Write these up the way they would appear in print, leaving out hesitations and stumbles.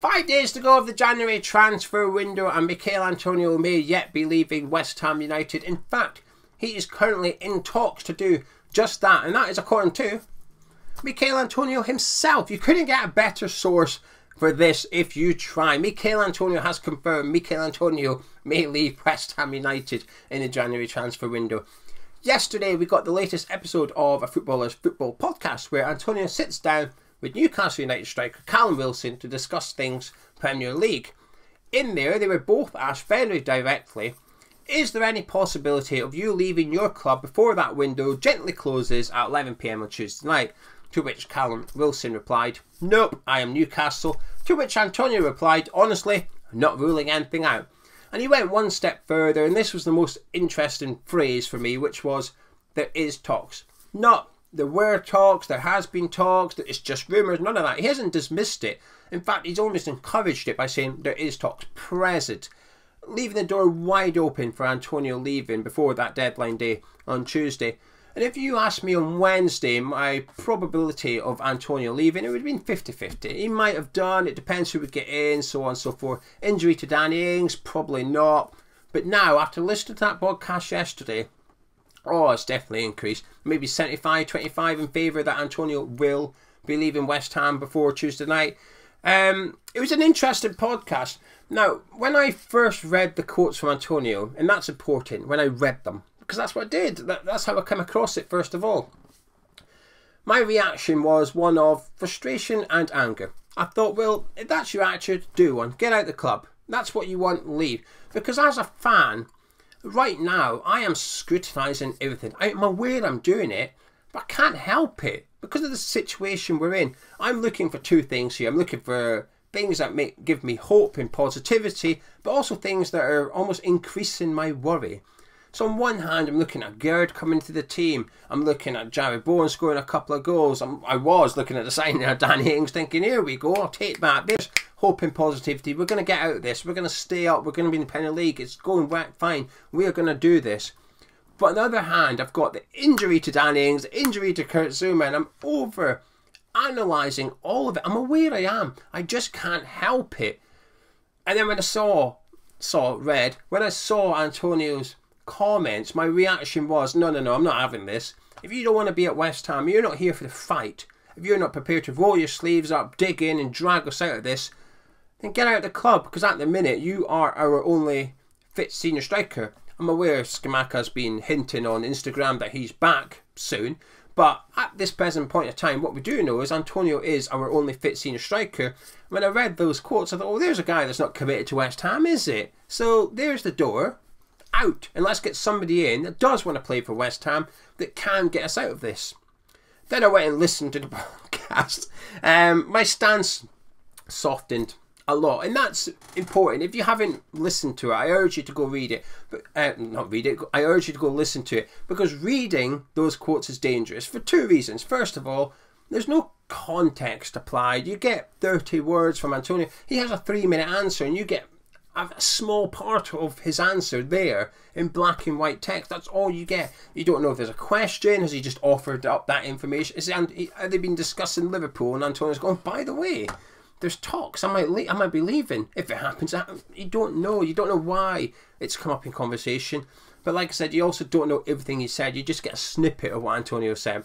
5 days to go of the January transfer window, and Michail Antonio may yet be leaving West Ham United. In fact, he is currently in talks to do just that, and that is according to Michail Antonio himself. You couldn't get a better source for this if you try. Michail Antonio has confirmed Michail Antonio may leave West Ham United in the January transfer window. Yesterday we got the latest episode of A Footballer's Football podcast, where Antonio sits down with Newcastle United striker Callum Wilson to discuss things Premier League. In there, they were both asked very directly, is there any possibility of you leaving your club before that window gently closes at 11 PM on Tuesday night? To which Callum Wilson replied, nope, I am Newcastle. To which Antonio replied, honestly, not ruling anything out. And he went one step further, and this was the most interesting phrase for me, which was, there is talks. Not there were talks, there has been talks, that it's just rumours, none of that. He hasn't dismissed it. In fact, he's almost encouraged it by saying there is talks present, leaving the door wide open for Antonio leaving before that deadline day on Tuesday. And if you asked me on Wednesday my probability of Antonio leaving, it would have been 50-50. He might have done, it depends who would get in, so on and so forth. Injury to Danny Ings, probably not. But now, after listening to that podcast yesterday, oh, it's definitely increased. Maybe 75-25 in favour that Antonio will be leaving West Ham before Tuesday night. It was an interesting podcast. Now, when I first read the quotes from Antonio, and that's important, when I read them, because that's what I did. That's how I came across it, first of all. My reaction was one of frustration and anger. I thought, well, if that's your attitude, do one. Get out the club. That's what you want, leave. Because as a fan, right now, I am scrutinising everything. I'm aware I'm doing it, but I can't help it. Because of the situation we're in, I'm looking for two things here. I'm looking for things that give me hope and positivity, but also things that are almost increasing my worry. So on one hand, I'm looking at Gerd coming to the team. I'm looking at Jared Bowen scoring a couple of goals. I was looking at the signing of Danny Ings thinking, here we go, I'll take that. There's hope and positivity. We're going to get out of this. We're going to stay up. We're going to be in the Premier League. It's going fine. We're going to do this. But on the other hand, I've got the injury to Danny Ings, the injury to Kurt Zouma, and I'm over analysing all of it. I'm aware I am. I just can't help it. And then when I when I saw Antonio's comments, my reaction was, no, I'm not having this. If you don't want to be at West Ham, you're not here for the fight. If you're not prepared to roll your sleeves up, dig in and drag us out of this, then get out of the club, because at the minute you are our only fit senior striker. I'm aware Skamaka's been hinting on Instagram that he's back soon, but at this present point of time, what we do know is Antonio is our only fit senior striker. When I read those quotes, I thought, oh, there's a guy that's not committed to West Ham, is it? So there's the door. Out, and let's get somebody in that does want to play for West Ham that can get us out of this. Then I went and listened to the podcast. My stance softened a lot, and that's important. If you haven't listened to it, I urge you to go read it. But not read it. I urge you to go listen to it, because reading those quotes is dangerous for two reasons. First of all, there's no context applied. You get 30 words from Antonio. He has a 3-minute answer, and you get a small part of his answer there in black and white text. That's all you get. You don't know if there's a question. Has he just offered up that information? Have they been discussing Liverpool? And Antonio's going, by the way, there's talks. I might be leaving. If it happens, you don't know. You don't know why it's come up in conversation. But like I said, you also don't know everything he said. You just get a snippet of what Antonio said.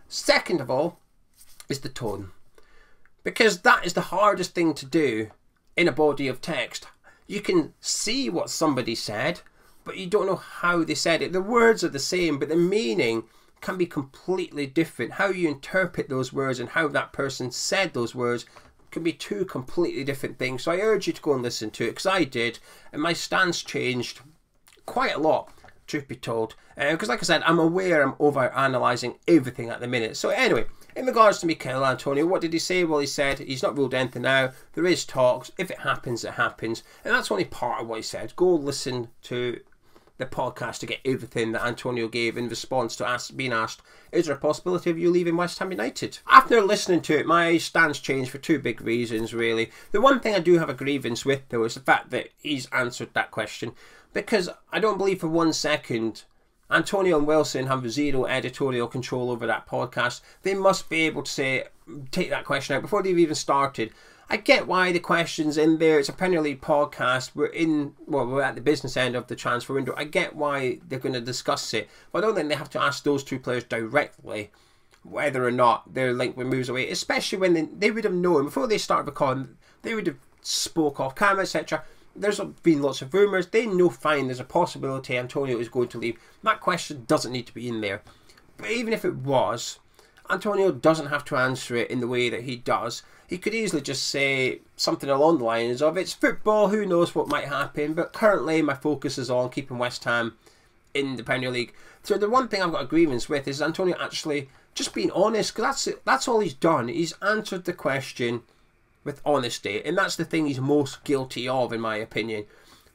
Second of all is the tone. Because that is the hardest thing to do in a body of text. You can see what somebody said, but you don't know how they said it. The words are the same, but the meaning can be completely different. How you interpret those words and how that person said those words can be two completely different things. So I urge you to go and listen to it, because I did, and my stance changed quite a lot, truth be told. Because like I said, I'm aware I'm over-analysing everything at the minute. So anyway, in regards to Michail Antonio, what did he say? Well, he said he's not ruled anything out. There is talks. If it happens, it happens. And that's only part of what he said. Go listen to the podcast to get everything that Antonio gave in response to being asked, is there a possibility of you leaving West Ham United? After listening to it, my stance changed for two big reasons, really. The one thing I do have a grievance with, though, is the fact that he's answered that question. Because I don't believe for 1 second Antonio and Wilson have zero editorial control over that podcast. They must be able to say, take that question out before they've even started. I get why the question's in there. It's a Premier League podcast. We're at the business end of the transfer window. I get why they're going to discuss it. But I don't think they have to ask those two players directly whether or not they're linked with moves away. Especially when they would have known, before they started recording, they would have spoke off camera, etc. There's been lots of rumours. They know fine there's a possibility Antonio is going to leave. That question doesn't need to be in there. But even if it was, Antonio doesn't have to answer it in the way that he does. He could easily just say something along the lines of, it's football, who knows what might happen, but currently my focus is on keeping West Ham in the Premier League. So the one thing I've got a grievance with is Antonio actually just being honest, because that's all he's done. He's answered the question with honesty, and that's the thing he's most guilty of, in my opinion.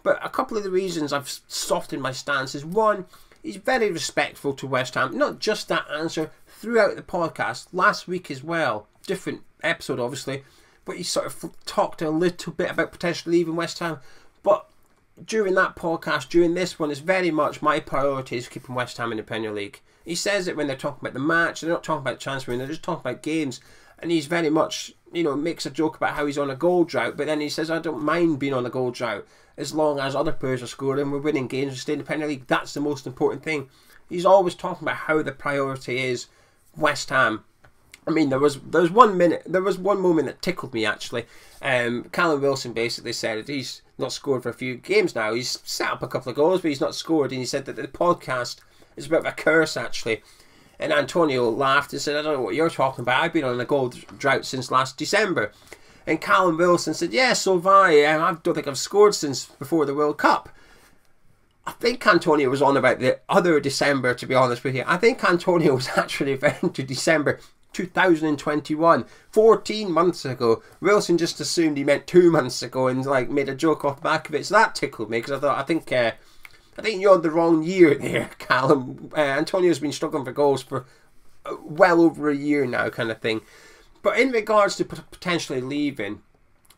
But a couple of the reasons I've softened my stance is, one, he's very respectful to West Ham. Not just that answer, throughout the podcast, last week as well, different episode obviously, but he sort of talked a little bit about potentially leaving West Ham. But during that podcast, during this one, it's very much my priority is keeping West Ham in the Premier League. He says it when they're talking about the match, they're not talking about transferring, they're just talking about games. And he's very much, makes a joke about how he's on a goal drought, but then he says, I don't mind being on a goal drought as long as other players are scoring, we're winning games, we stay in the Premier League. That's the most important thing. He's always talking about how the priority is West Ham. I mean, there was one moment that tickled me actually. Callum Wilson basically said that he's not scored for a few games now. He's set up a couple of goals, but he's not scored. And he said that the podcast is a bit of a curse actually. And Antonio laughed and said, I don't know what you're talking about. I've been on a goal drought since last December. And Callum Wilson said, yeah, so have I. I don't think I've scored since before the World Cup. I think Antonio was on about the other December, to be honest with you. I think Antonio was actually referring to December 2021, 14 months ago. Wilson just assumed he meant 2 months ago and made a joke off the back of it. So that tickled me, because I think you're on the wrong year there, Callum. Antonio's been struggling for goals for well over a year now, kind of thing. But in regards to potentially leaving,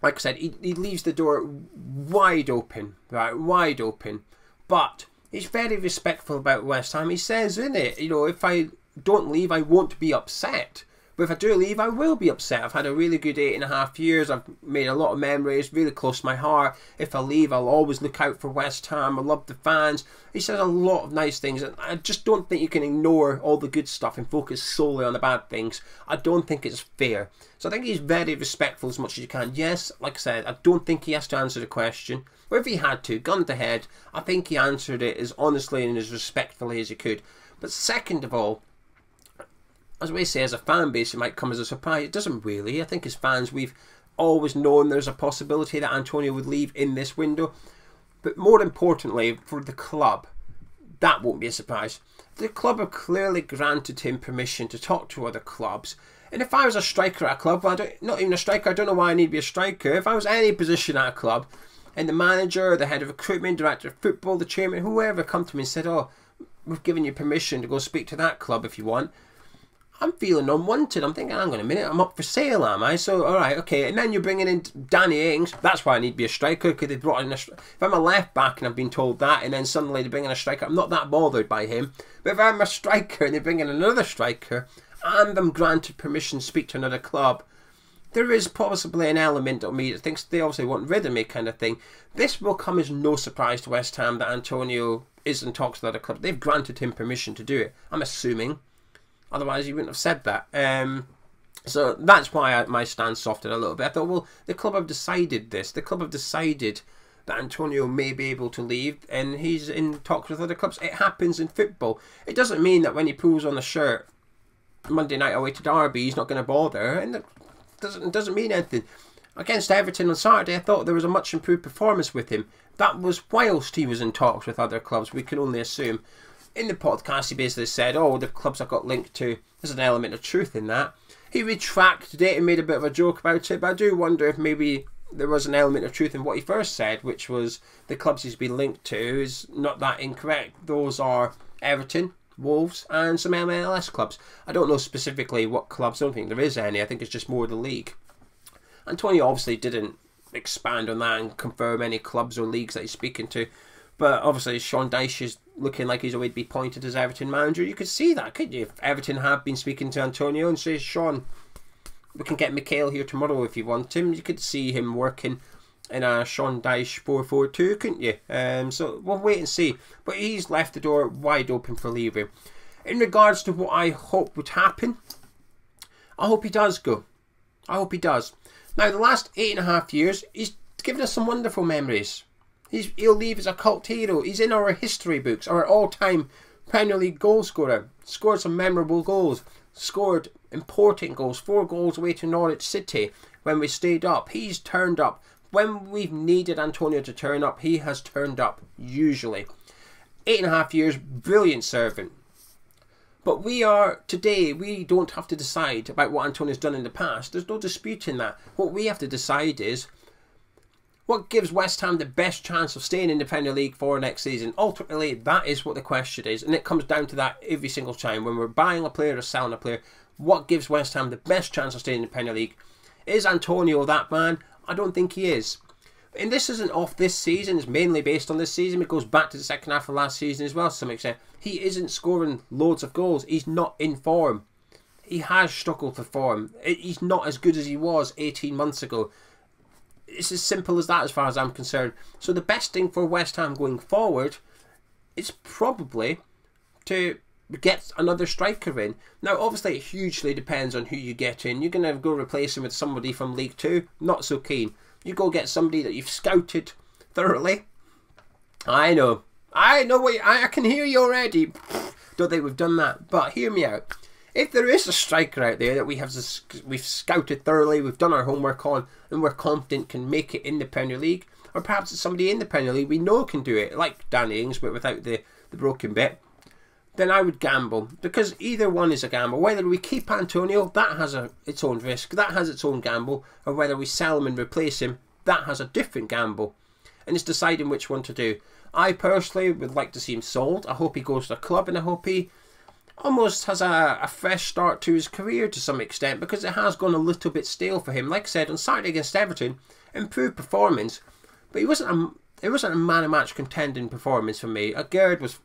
like I said, he leaves the door wide open, right? Wide open. But he's very respectful about West Ham. He says in it, if I don't leave, I won't be upset. But if I do leave, I will be upset. I've had a really good 8.5 years. I've made a lot of memories, really close to my heart. If I leave, I'll always look out for West Ham. I love the fans. He says a lot of nice things. And I just don't think you can ignore all the good stuff and focus solely on the bad things. I don't think it's fair. So I think he's very respectful as much as you can. Yes, like I said, I don't think he has to answer the question. But if he had to, gun to head, I think he answered it as honestly and as respectfully as he could. But second of all, as we say, as a fan base, it might come as a surprise. It doesn't really. I think as fans, we've always known there's a possibility that Antonio would leave in this window. But more importantly, for the club, that won't be a surprise. The club have clearly granted him permission to talk to other clubs. And if I was a striker at a club, well, not even a striker, I don't know why I need to be a striker. If I was any position at a club, and the manager, the head of recruitment, director of football, the chairman, whoever come to me and said, oh, we've given you permission to go speak to that club if you want, I'm feeling unwanted. I'm thinking, hang on a minute, I'm up for sale, am I? So, alright, okay. And then you're bringing in Danny Ings. That's why I need to be a striker, because they brought in if I'm a left back and I've been told that, and then suddenly they bring in a striker, I'm not that bothered by him. But if I'm a striker and they bring in another striker, and I'm granted permission to speak to another club, there is possibly an element of me that thinks they obviously want rid of me, kind of thing. This will come as no surprise to West Ham that Antonio is in talks with other clubs. They've granted him permission to do it, I'm assuming. Otherwise, he wouldn't have said that. So that's why my stance softened a little bit. I thought, well, the club have decided this. The club have decided that Antonio may be able to leave, and he's in talks with other clubs. It happens in football. It doesn't mean that when he pulls on a shirt Monday night away to Derby, he's not going to bother. And it doesn't mean anything. Against Everton on Saturday, I thought there was a much improved performance with him. That was whilst he was in talks with other clubs. We can only assume. In the podcast, he basically said, oh, the clubs I got linked to, there's an element of truth in that. He retracted it and made a bit of a joke about it, but I do wonder if maybe there was an element of truth in what he first said, which was the clubs he's been linked to is not that incorrect. Those are Everton, Wolves, and some MLS clubs. I don't know specifically what clubs, I don't think there is any, I think it's just more the league. Antonio obviously didn't expand on that and confirm any clubs or leagues that he's speaking to. But obviously Sean Dyche is looking like he's always be pointed as Everton manager. You could see that, couldn't you? If Everton have been speaking to Antonio and say, Sean, we can get Michail here tomorrow if you want him. You could see him working in a Sean Dyche 4-4-2, couldn't you? So we'll wait and see. But he's left the door wide open for leaving. In regards to what I hope would happen, I hope he does go. I hope he does. Now, the last 8.5 years, he's given us some wonderful memories. He'll leave as a cult hero. He's in our history books, our all-time Premier League goal scorer. Scored some memorable goals. Scored important goals. 4 goals away to Norwich City when we stayed up. He's turned up. When we've needed Antonio to turn up, he has turned up, usually. 8.5 years, brilliant servant. But today, we don't have to decide about what Antonio's done in the past. There's no disputing that. What we have to decide is, what gives West Ham the best chance of staying in the Premier League for next season? Ultimately, that is what the question is. And it comes down to that every single time. When we're buying a player or selling a player, what gives West Ham the best chance of staying in the Premier League? Is Antonio that man? I don't think he is. And this isn't off this season. It's mainly based on this season. It goes back to the second half of last season as well to some extent. He isn't scoring loads of goals. He's not in form. He has struggled for form. He's not as good as he was 18 months ago. It's as simple as that as far as I'm concerned. So the best thing for West Ham going forward is probably to get another striker in. Now, obviously, it hugely depends on who you get in. You're going to go replace him with somebody from League 2. Not so keen. You go get somebody that you've scouted thoroughly. I know I can hear you already. Don't think we've done that, but hear me out. If there is a striker out there that we've scouted thoroughly, we've done our homework on, and we're confident can make it in the Premier League, or perhaps it's somebody in the Premier League we know can do it, like Danny Ings, but without the broken bit, then I would gamble, because either one is a gamble. Whether we keep Antonio, that has its own risk, that has its own gamble, or whether we sell him and replace him, that has a different gamble. And it's deciding which one to do. I personally would like to see him sold. I hope he goes to a club, and I hope he almost has a fresh start to his career to some extent, because it has gone a little bit stale for him. Like I said, on Saturday against Everton, improved performance, but it wasn't a man of match contending performance for me. Gerd was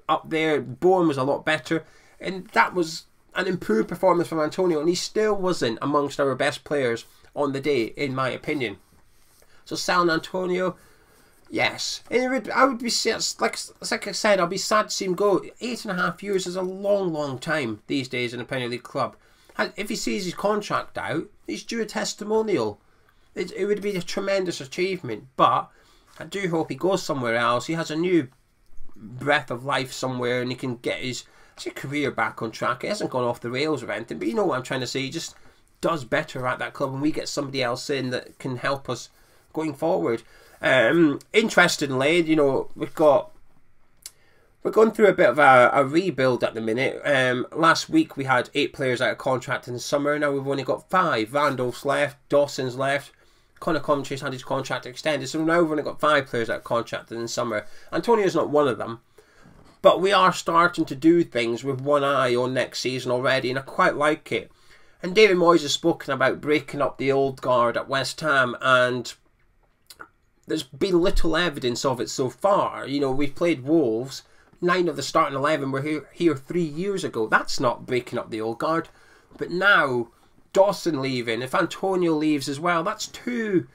up there, Bowen was a lot better, and that was an improved performance from Antonio, and he still wasn't amongst our best players on the day, in my opinion. So selling Antonio, yes. And I would be, like I said, I'll be sad to see him go. 8.5 years is a long, long time these days in a Premier League club. If he sees his contract out, he's due a testimonial. It would be a tremendous achievement, but I do hope he goes somewhere else. He has a new breath of life somewhere, and he can get his career back on track. It hasn't gone off the rails or anything, but you know what I'm trying to say. He just does better at that club, and we get somebody else in that can help us going forward. Interestingly, you know, we're going through a bit of a rebuild at the minute. Last week we had 8 players out of contract in the summer. Now we've only got 5. Randolph's left, Dawson's left, Connor Coventry's had his contract extended, so now we've only got 5 players out of contract in the summer. Antonio's not one of them, but we are starting to do things with one eye on next season already, and I quite like it. And David Moyes has spoken about breaking up the old guard at West Ham, and there's been little evidence of it so far. You know, we've played Wolves. 9 of the starting 11 were here 3 years ago. That's not breaking up the old guard. But now, Dawson leaving, if Antonio leaves as well, that's 2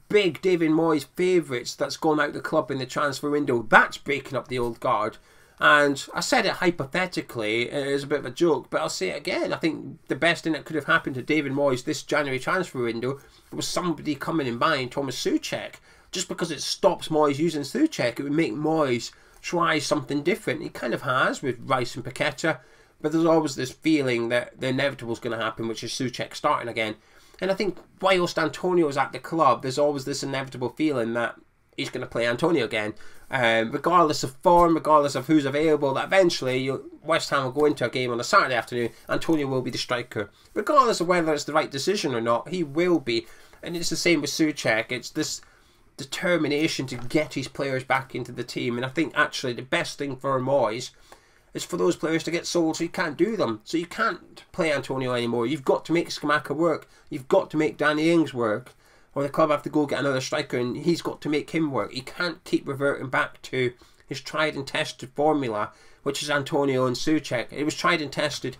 big David Moyes favourites that's gone out the club in the transfer window. That's breaking up the old guard. And I said it hypothetically as a bit of a joke, but I'll say it again. I think the best thing that could have happened to David Moyes this January transfer window was somebody coming and buying Thomas Souček. Just because it stops Moyes using Souček, it would make Moyes try something different. He kind of has with Rice and Paqueta, but there's always this feeling that the inevitable is going to happen, which is Souček starting again. And I think whilst Antonio is at the club, there's always this inevitable feeling that he's going to play Antonio again. Regardless of form, regardless of who's available, that eventually West Ham will go into a game on a Saturday afternoon, Antonio will be the striker. Regardless of whether it's the right decision or not, he will be. And it's the same with Souček. It's this determination to get his players back into the team. And I think actually the best thing for Moyes is for those players to get sold so you can't do them. So you can't play Antonio anymore. You've got to make Scamacca work. You've got to make Danny Ings work. Or the club have to go get another striker, and he's got to make him work. He can't keep reverting back to his tried and tested formula, which is Antonio and Souček. It was tried and tested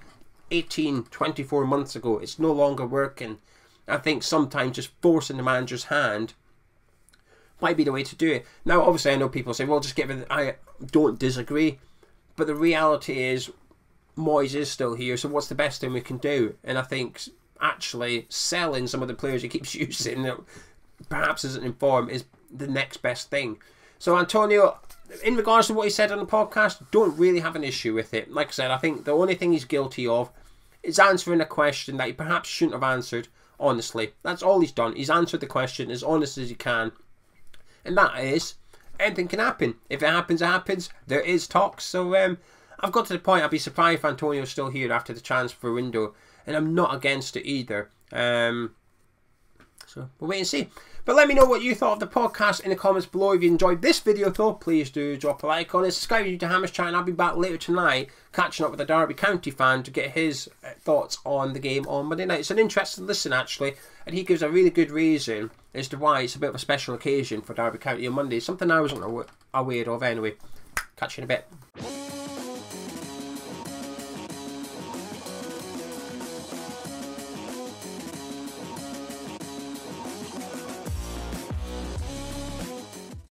18, 24 months ago. It's no longer working. I think sometimes just forcing the manager's hand might be the way to do it. Now, obviously, I know people say, well, just give it. I don't disagree. But the reality is, Moyes is still here, so what's the best thing we can do? And I think actually selling some of the players he keeps using that perhaps isn't in form is the next best thing. So, Antonio, in regards to what he said on the podcast, don't really have an issue with it. Like I said, I think the only thing he's guilty of is answering a question that he perhaps shouldn't have answered honestly. That's all he's done. He's answered the question as honest as he can. And that is, anything can happen. If it happens, it happens. There is talks. So I've got to the point, I'd be surprised if Antonio's still here after the transfer window. And I'm not against it either. So we'll wait and see. But let me know what you thought of the podcast in the comments below. If you enjoyed this video though, please do drop a like on it. Subscribe to Hammers Chat, and I'll be back later tonight catching up with a Derby County fan to get his thoughts on the game on Monday night. It's an interesting listen actually, and he gives a really good reason as to why it's a bit of a special occasion for Derby County on Monday. Something I wasn't aware of anyway. Catch you in a bit.